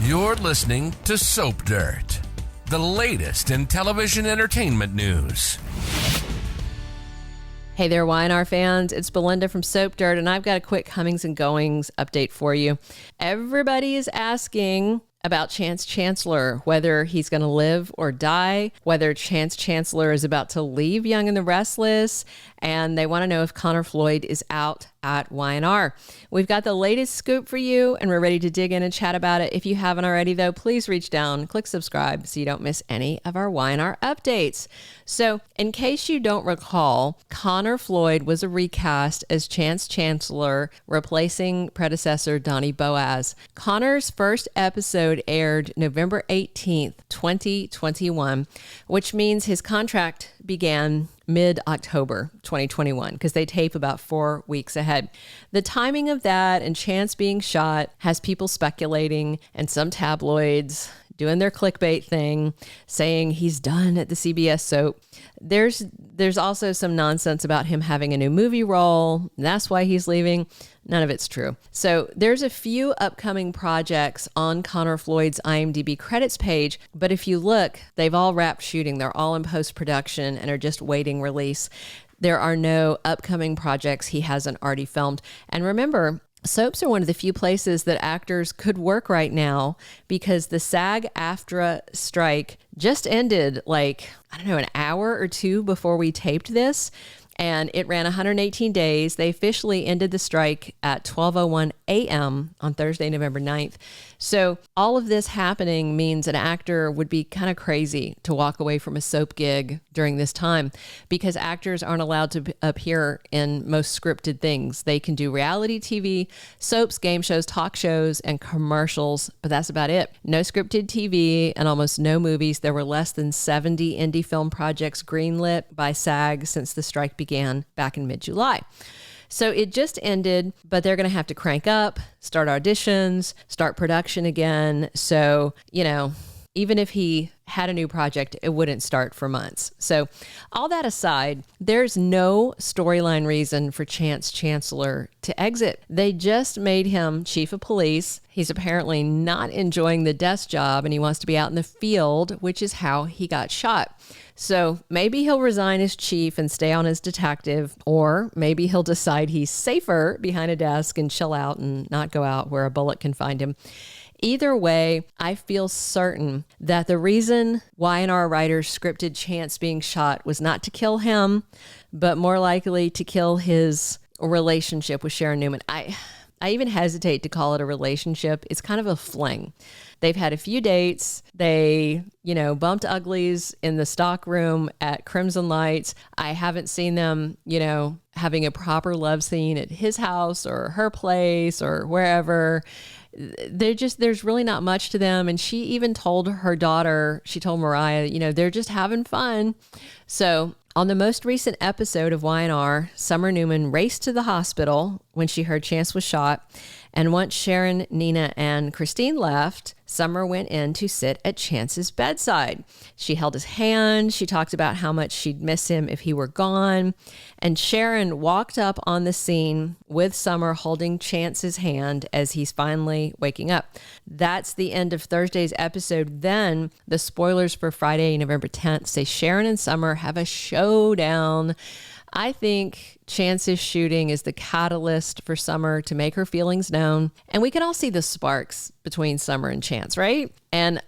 You're listening to Soap Dirt, the latest in television entertainment news. Hey there, Y&R fans. It's Belinda from Soap Dirt, and I've got a quick comings and goings update for you. Everybody is asking about Chance Chancellor, whether he's going to live or die, whether Chance Chancellor is about to leave Young and the Restless, and they want to know if Conner Floyd is out at Y&R. We've got the latest scoop for you, and we're ready to dig in and chat about it. If you haven't already, though, please reach down, click subscribe so you don't miss any of our Y&R updates. So, in case you don't recall, Conner Floyd was a recast as Chance Chancellor, replacing predecessor Donnie Boaz. Conner's first episode aired November 18th, 2021, which means his contract began mid-October 2021 because they tape about 4 weeks ahead. The timing of that and Chance being shot has people speculating, and some tabloids doing their clickbait thing, saying he's done at the CBS soap. There's also some nonsense about him having a new movie role. That's why he's leaving. None of it's true. So there's a few upcoming projects on Conner Floyd's IMDb credits page, but if you look, they've all wrapped shooting. They're all in post-production and are just waiting release. There are no upcoming projects he hasn't already filmed. And remember, soaps are one of the few places that actors could work right now because the SAG-AFTRA strike just ended an hour or two before we taped this. And it ran 118 days. They officially ended the strike at 12:01 a.m. on Thursday, November 9th. So all of this happening means an actor would be kind of crazy to walk away from a soap gig during this time because actors aren't allowed to appear in most scripted things. They can do reality TV, soaps, game shows, talk shows, and commercials, but that's about it. No scripted TV and almost no movies. There were less than 70 indie film projects greenlit by SAG since the strike began back in mid-July. So it just ended, but they're going to have to crank up, start auditions, start production again. So, even if he had a new project, it wouldn't start for months. So all that aside, there's no storyline reason for Chance Chancellor to exit. They just made him chief of police. He's apparently not enjoying the desk job and he wants to be out in the field, which is how he got shot. So maybe he'll resign as chief and stay on as detective, or maybe he'll decide he's safer behind a desk and chill out and not go out where a bullet can find him. Either way, I feel certain that the reason Y&R writers scripted Chance being shot was not to kill him, but more likely to kill his relationship with Sharon Newman. I even hesitate to call it a relationship. It's kind of a fling. They've had a few dates. They, bumped uglies in the stock room at Crimson Lights. I haven't seen them, having a proper love scene at his house or her place or wherever. There's really not much to them. And she even told her daughter, she told Mariah, they're just having fun. So on the most recent episode of Y&R, Summer Newman raced to the hospital when she heard Chance was shot. And once Sharon, Nina, and Christine left, Summer went in to sit at Chance's bedside. She held his hand. She talked about how much she'd miss him if he were gone. And Sharon walked up on the scene with Summer holding Chance's hand as he's finally waking up. That's the end of Thursday's episode. Then the spoilers for Friday, November 10th say Sharon and Summer have a showdown. I think Chance's shooting is the catalyst for Summer to make her feelings known. And we can all see the sparks between Summer and Chance, right? And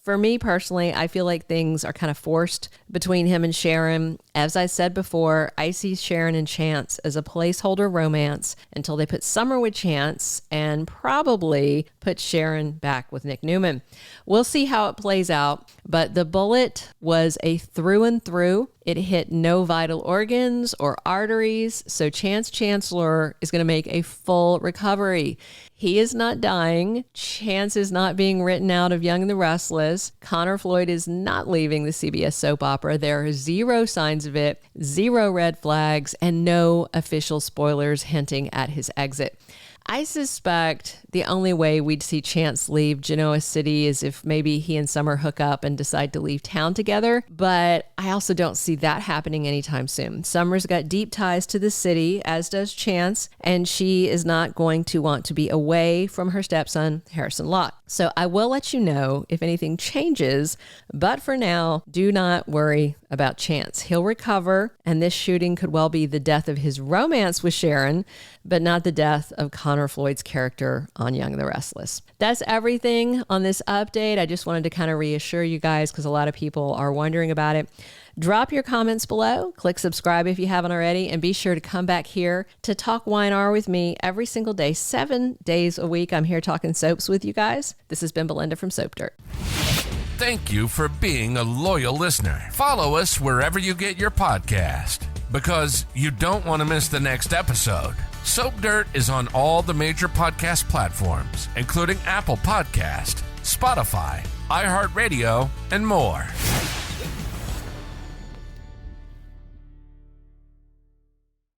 for me personally, I feel like things are kind of forced between him and Sharon. As I said before, I see Sharon and Chance as a placeholder romance until they put Summer with Chance and probably put Sharon back with Nick Newman. We'll see how it plays out, but the bullet was a through and through. It hit no vital organs or arteries, so Chance Chancellor is going to make a full recovery. He is not dying. Chance is not being written out of Young and the Restless. Conner Floyd is not leaving the CBS soap opera. There are zero signs of it, zero red flags, and no official spoilers hinting at his exit. I suspect the only way we'd see Chance leave Genoa City is if maybe he and Summer hook up and decide to leave town together. But I also don't see that happening anytime soon. Summer's got deep ties to the city, as does Chance, and she is not going to want to be away from her stepson, Harrison Locke. So I will let you know if anything changes, but for now, do not worry about Chance. He'll recover, and this shooting could well be the death of his romance with Sharon, but not the death of Conner Floyd's character on Young the Restless. That's everything on this update. I just wanted to kind of reassure you guys because a lot of people are wondering about it. Drop your comments below, click subscribe if you haven't already, and be sure to come back here to talk Y&R with me every single day, 7 days a week. I'm here talking soaps with you guys. This has been Belinda from Soap Dirt. Thank you for being a loyal listener. Follow us wherever you get your podcast, because you don't want to miss the next episode. Soap Dirt is on all the major podcast platforms, including Apple Podcast, Spotify, iHeartRadio, and more.